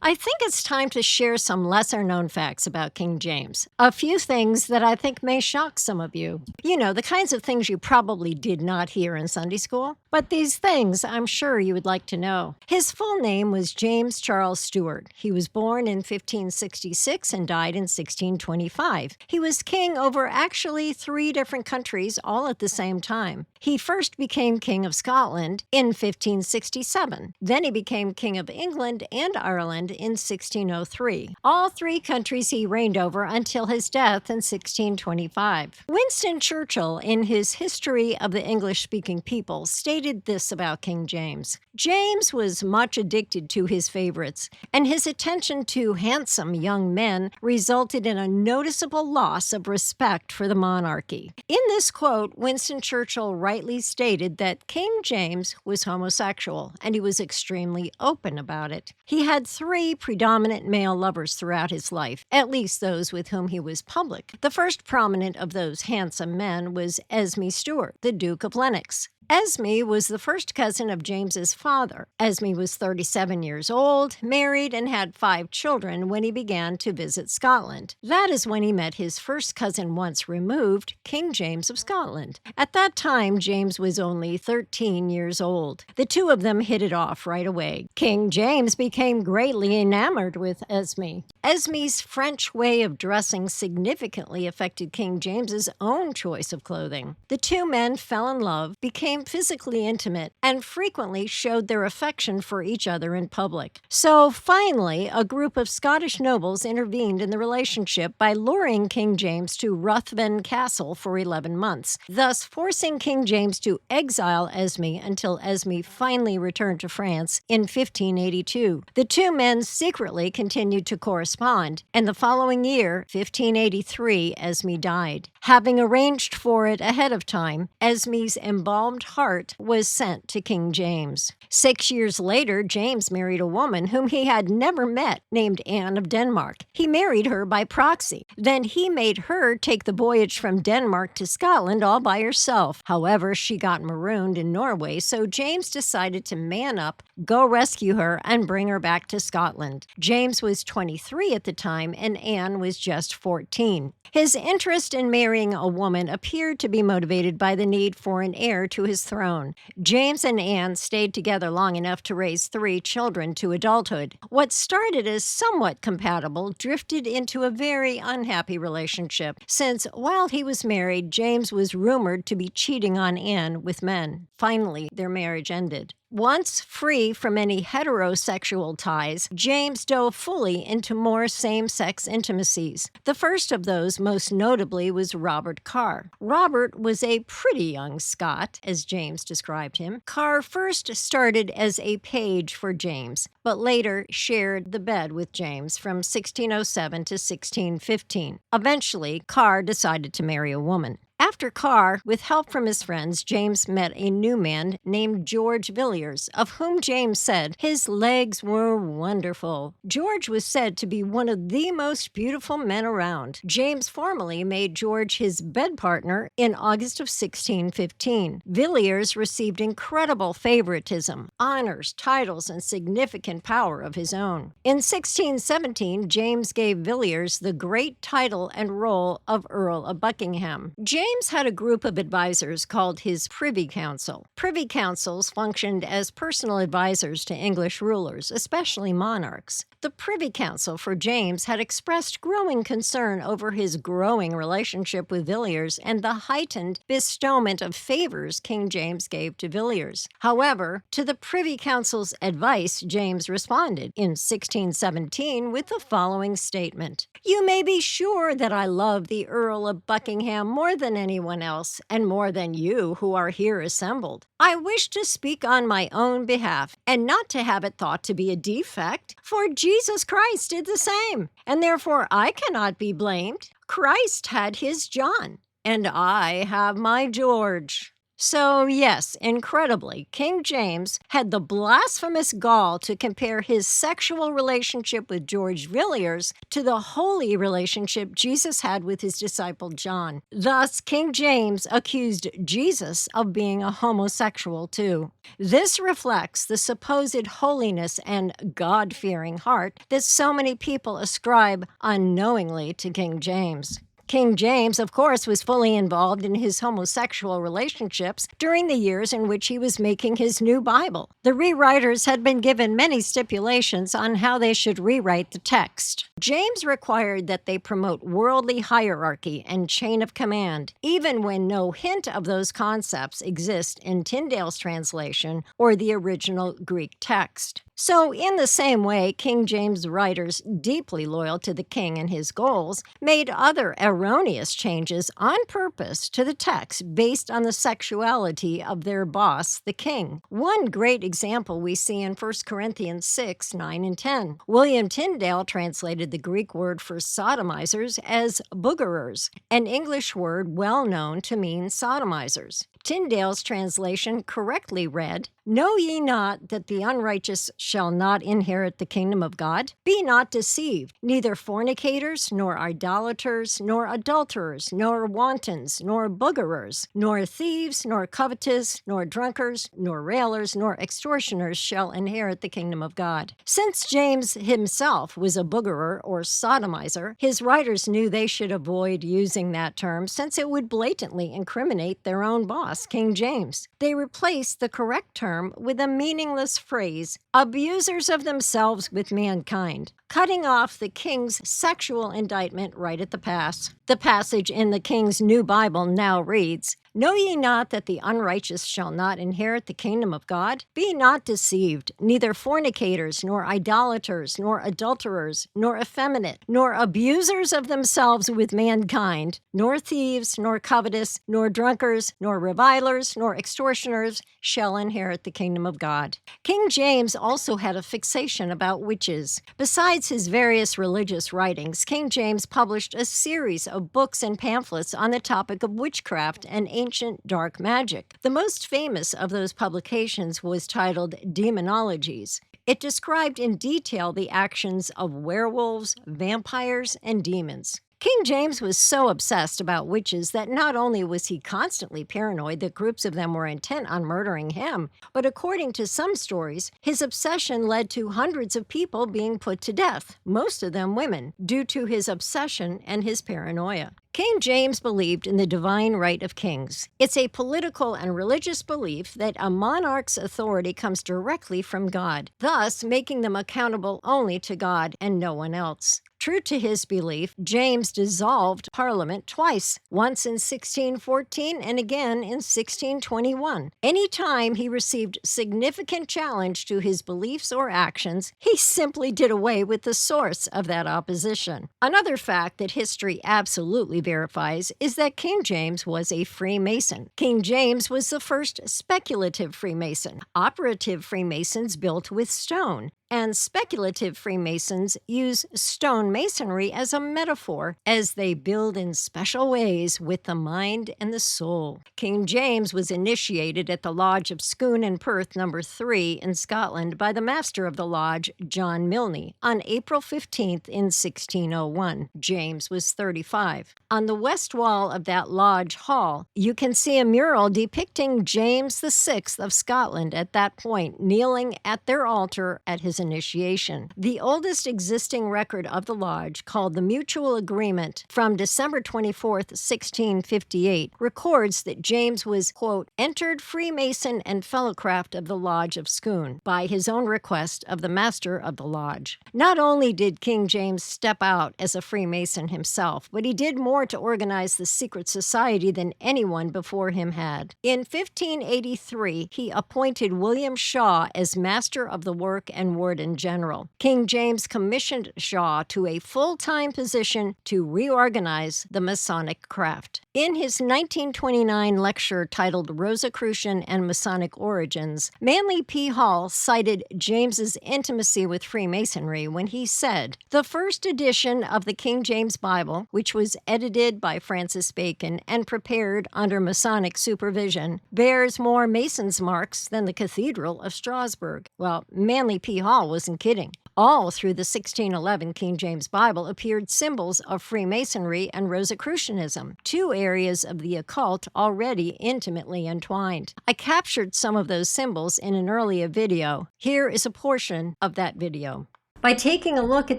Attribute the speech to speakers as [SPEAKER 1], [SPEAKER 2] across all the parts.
[SPEAKER 1] I think it's time to share some lesser-known facts about King James. A few things that I think may shock some of you. You know, the kinds of things you probably did not hear in Sunday school. But these things I'm sure you would like to know. His full name was James Charles Stuart. He was born in 1566 and died in 1625. He was king over actually 3 different countries all at the same time. He first became king of Scotland in 1567. Then he became king of England and Ireland in 1603. All 3 countries he reigned over until his death in 1625. Winston Churchill, in his History of the English-Speaking People, stated this about King James. James was much addicted to his favorites, and his attention to handsome young men resulted in a noticeable loss of respect for the monarchy. In this quote, Winston Churchill rightly stated that King James was homosexual, and he was extremely open about it. He had 3 predominant male lovers throughout his life, at least those with whom he was public. The first prominent of those handsome men was Esme Stuart, the Duke of Lennox. Esme was the first cousin of James's father. Esme was 37 years old, married, and had 5 children when he began to visit Scotland. That is when he met his first cousin once removed, King James of Scotland. At that time, James was only 13 years old. The 2 of them hit it off right away. King James became greatly enamored with Esme. Esme's French way of dressing significantly affected King James's own choice of clothing. The 2 men fell in love, became physically intimate, and frequently showed their affection for each other in public. So finally, a group of Scottish nobles intervened in the relationship by luring King James to Ruthven Castle for 11 months, thus forcing King James to exile Esme until Esme finally returned to France in 1582. The 2 men secretly continued to correspond, and the following year, 1583, Esme died. Having arranged for it ahead of time, Esme's embalmed heart was sent to King James. 6 years later, James married a woman whom he had never met, named Anne of Denmark. He married her by proxy. Then he made her take the voyage from Denmark to Scotland all by herself. However, she got marooned in Norway, so James decided to man up, go rescue her, and bring her back to Scotland. James was 23 at the time, and Anne was just 14. His interest in marrying a woman appeared to be motivated by the need for an heir to his throne. James and Anne stayed together long enough to raise 3 children to adulthood. What started as somewhat compatible drifted into a very unhappy relationship, since while he was married, James was rumored to be cheating on Anne with men. Finally, their marriage ended. Once free from any heterosexual ties, James dove fully into more same-sex intimacies. The first of those, most notably, was Robert Carr. Robert was a pretty young Scot, as James described him. Carr first started as a page for James, but later shared the bed with James from 1607 to 1615. Eventually, Carr decided to marry a woman. After Carr, with help from his friends, James met a new man named George Villiers, of whom James said his legs were wonderful. George was said to be one of the most beautiful men around. James formally made George his bed partner in August of 1615. Villiers received incredible favoritism, honors, titles, and significant power of his own. In 1617, James gave Villiers the great title and role of Earl of Buckingham. James had a group of advisors called his Privy Council. Privy Councils functioned as personal advisors to English rulers, especially monarchs. The Privy Council for James had expressed growing concern over his growing relationship with Villiers and the heightened bestowment of favors King James gave to Villiers. However, to the Privy Council's advice, James responded in 1617 with the following statement: "You may be sure that I love the Earl of Buckingham more than anyone else, and more than you who are here assembled. I wish to speak on my own behalf, and not to have it thought to be a defect, for Jesus Christ did the same, and therefore I cannot be blamed. Christ had his John, and I have my George." So, yes, incredibly, King James had the blasphemous gall to compare his sexual relationship with George Villiers to the holy relationship Jesus had with his disciple John. Thus, King James accused Jesus of being a homosexual too. This reflects the supposed holiness and God-fearing heart that so many people ascribe unknowingly to King James. King James, of course, was fully involved in his homosexual relationships during the years in which he was making his new Bible. The rewriters had been given many stipulations on how they should rewrite the text. James required that they promote worldly hierarchy and chain of command, even when no hint of those concepts exist in Tyndale's translation or the original Greek text. So, in the same way, King James writers, deeply loyal to the king and his goals, made other erroneous changes on purpose to the text based on the sexuality of their boss, the king. One great example we see in 1 Corinthians 6, 9, and 10. William Tyndale translated the Greek word for sodomizers as boogerers, an English word well known to mean sodomizers. Tyndale's translation correctly read, "Know ye not that the unrighteous shall not inherit the kingdom of God? Be not deceived, neither fornicators, nor idolaters, nor adulterers, nor wantons, nor boogerers, nor thieves, nor covetous, nor drunkards, nor railers, nor extortioners shall inherit the kingdom of God." Since James himself was a boogerer or sodomizer, his writers knew they should avoid using that term since it would blatantly incriminate their own boss, King James. They replaced the correct term with a meaningless phrase, "abusers of themselves with mankind," cutting off the king's sexual indictment right at the pass. The passage in the King's New Bible now reads, "Know ye not that the unrighteous shall not inherit the kingdom of God? Be not deceived, neither fornicators, nor idolaters, nor adulterers, nor effeminate, nor abusers of themselves with mankind, nor thieves, nor covetous, nor drunkards, nor revilers, nor extortioners shall inherit the kingdom of God." King James also had a fixation about witches. Besides his various religious writings, King James published a series of books and pamphlets on the topic of witchcraft and ancient dark magic. The most famous of those publications was titled Demonologies. It described in detail the actions of werewolves, vampires, and demons. King James was so obsessed about witches that not only was he constantly paranoid that groups of them were intent on murdering him, but according to some stories, his obsession led to hundreds of people being put to death, most of them women, due to his obsession and his paranoia. King James believed in the divine right of kings. It's a political and religious belief that a monarch's authority comes directly from God, thus making them accountable only to God and no one else. True to his belief, James dissolved Parliament twice, once in 1614 and again in 1621. Any time he received significant challenge to his beliefs or actions, he simply did away with the source of that opposition. Another fact that history absolutely verifies is that King James was a Freemason. King James was the first speculative Freemason. Operative Freemasons built with stone, and speculative Freemasons use stone masonry as a metaphor as they build in special ways with the mind and the soul. King James was initiated at the Lodge of Scone and Perth No. 3 in Scotland by the master of the lodge, John Milne, on April 15th in 1601. James was 35. On the west wall of that lodge hall, you can see a mural depicting James VI of Scotland at that point, kneeling at their altar at his initiation. The oldest existing record of the lodge, called the Mutual Agreement from December 24th, 1658, records that James was, quote, entered Freemason and Fellowcraft of the Lodge of Scone by his own request of the master of the lodge. Not only did King James step out as a Freemason himself, but he did more to organize the secret society than anyone before him had. In 1583, he appointed William Shaw as master of the work and wardens court in general. King James commissioned Shaw to a full-time position to reorganize the Masonic craft. In his 1929 lecture titled Rosicrucian and Masonic Origins, Manly P. Hall cited James's intimacy with Freemasonry when he said, "The first edition of the King James Bible, which was edited by Francis Bacon and prepared under Masonic supervision, bears more Mason's marks than the Cathedral of Strasbourg." Well, Manly P. Hall wasn't kidding. All through the 1611 King James Bible appeared symbols of Freemasonry and Rosicrucianism, two areas of the occult already intimately entwined. I captured some of those symbols in an earlier video. Here is a portion of that video. By taking a look at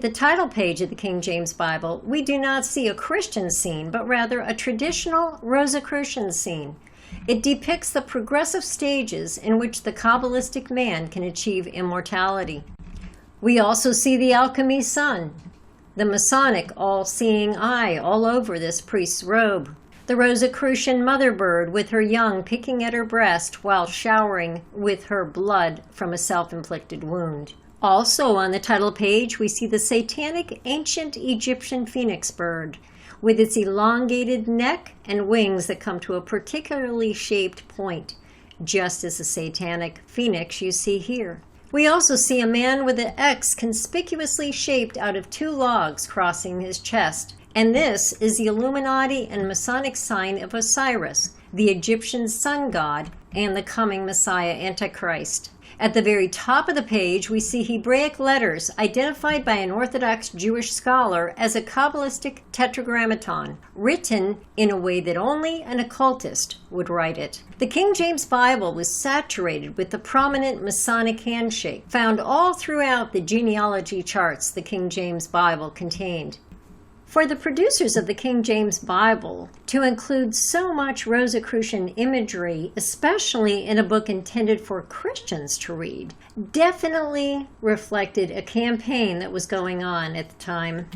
[SPEAKER 1] the title page of the King James Bible, we do not see a Christian scene, but rather a traditional Rosicrucian scene. It depicts the progressive stages in which the Kabbalistic man can achieve immortality. We also see the alchemy sun, the Masonic all-seeing eye all over this priest's robe, the Rosicrucian mother bird with her young picking at her breast while showering with her blood from a self-inflicted wound. Also on the title page, we see the satanic ancient Egyptian phoenix bird with its elongated neck and wings that come to a particularly shaped point, just as the satanic phoenix you see here. We also see a man with an X conspicuously shaped out of two logs crossing his chest, and this is the Illuminati and Masonic sign of Osiris, the Egyptian sun god and the coming Messiah Antichrist. At the very top of the page, we see Hebraic letters identified by an Orthodox Jewish scholar as a Kabbalistic tetragrammaton, written in a way that only an occultist would write it. The King James Bible was saturated with the prominent Masonic handshake, found all throughout the genealogy charts the King James Bible contained. For the producers of the King James Bible to include so much Rosicrucian imagery, especially in a book intended for Christians to read, definitely reflected a campaign that was going on at the time.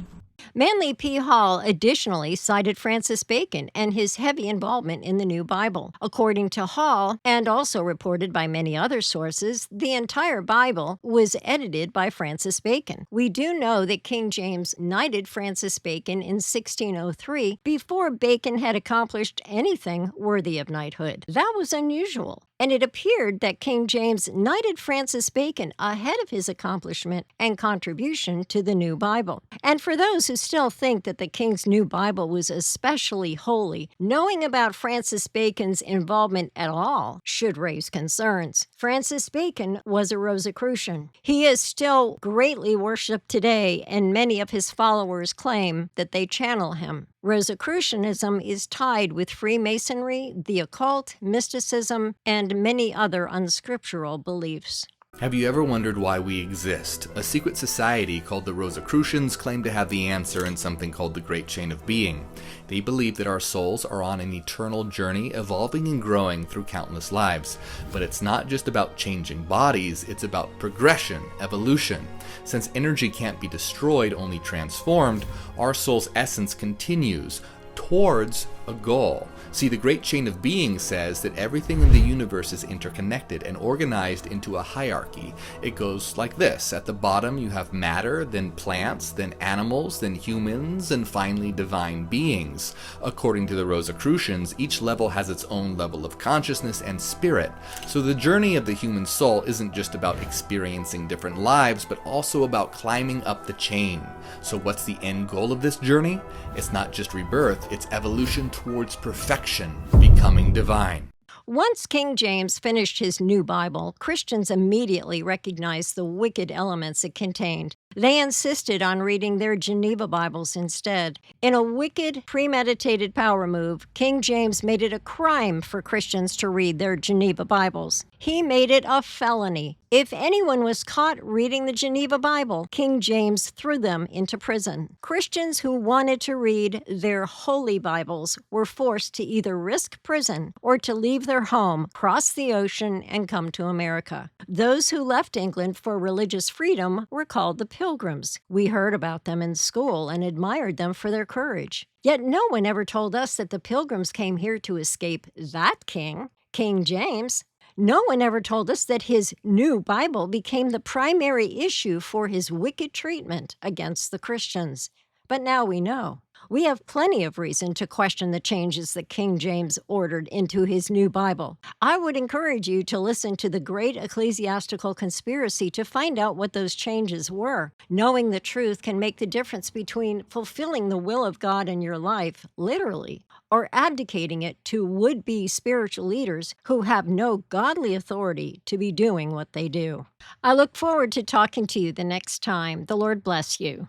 [SPEAKER 1] Manly P. Hall additionally cited Francis Bacon and his heavy involvement in the New Bible. According to Hall, and also reported by many other sources, the entire Bible was edited by Francis Bacon. We do know that King James knighted Francis Bacon in 1603 before Bacon had accomplished anything worthy of knighthood. That was unusual. And it appeared that King James knighted Francis Bacon ahead of his accomplishment and contribution to the New Bible. And for those who still think that the King's New Bible was especially holy, knowing about Francis Bacon's involvement at all should raise concerns. Francis Bacon was a Rosicrucian. He is still greatly worshipped today, and many of his followers claim that they channel him. Rosicrucianism is tied with Freemasonry, the occult, mysticism, and many other unscriptural beliefs.
[SPEAKER 2] Have you ever wondered why we exist? A secret society called the Rosicrucians claim to have the answer in something called the Great Chain of Being. They believe that our souls are on an eternal journey, evolving and growing through countless lives. But it's not just about changing bodies, it's about progression, evolution. Since energy can't be destroyed, only transformed, our soul's essence continues towards a goal. See, the Great Chain of Being says that everything in the universe is interconnected and organized into a hierarchy. It goes like this. At the bottom you have matter, then plants, then animals, then humans, and finally divine beings. According to the Rosicrucians, each level has its own level of consciousness and spirit. So the journey of the human soul isn't just about experiencing different lives, but also about climbing up the chain. So what's the end goal of this journey? It's not just rebirth, it's evolution towards perfection, becoming divine.
[SPEAKER 1] Once King James finished his New Bible, Christians immediately recognized the wicked elements it contained. They insisted on reading their Geneva Bibles instead. In a wicked, premeditated power move, King James made it a crime for Christians to read their Geneva Bibles. He made it a felony. If anyone was caught reading the Geneva Bible, King James threw them into prison. Christians who wanted to read their holy Bibles were forced to either risk prison or to leave their home, cross the ocean, and come to America. Those who left England for religious freedom were called the Pilgrims. We heard about them in school and admired them for their courage. Yet no one ever told us that the Pilgrims came here to escape that king, King James. No one ever told us that his new Bible became the primary issue for his wicked treatment against the Christians. But now we know. We have plenty of reason to question the changes that King James ordered into his new Bible. I would encourage you to listen to the Great Ecclesiastical Conspiracy to find out what those changes were. Knowing the truth can make the difference between fulfilling the will of God in your life, literally, or abdicating it to would-be spiritual leaders who have no godly authority to be doing what they do. I look forward to talking to you the next time. The Lord bless you.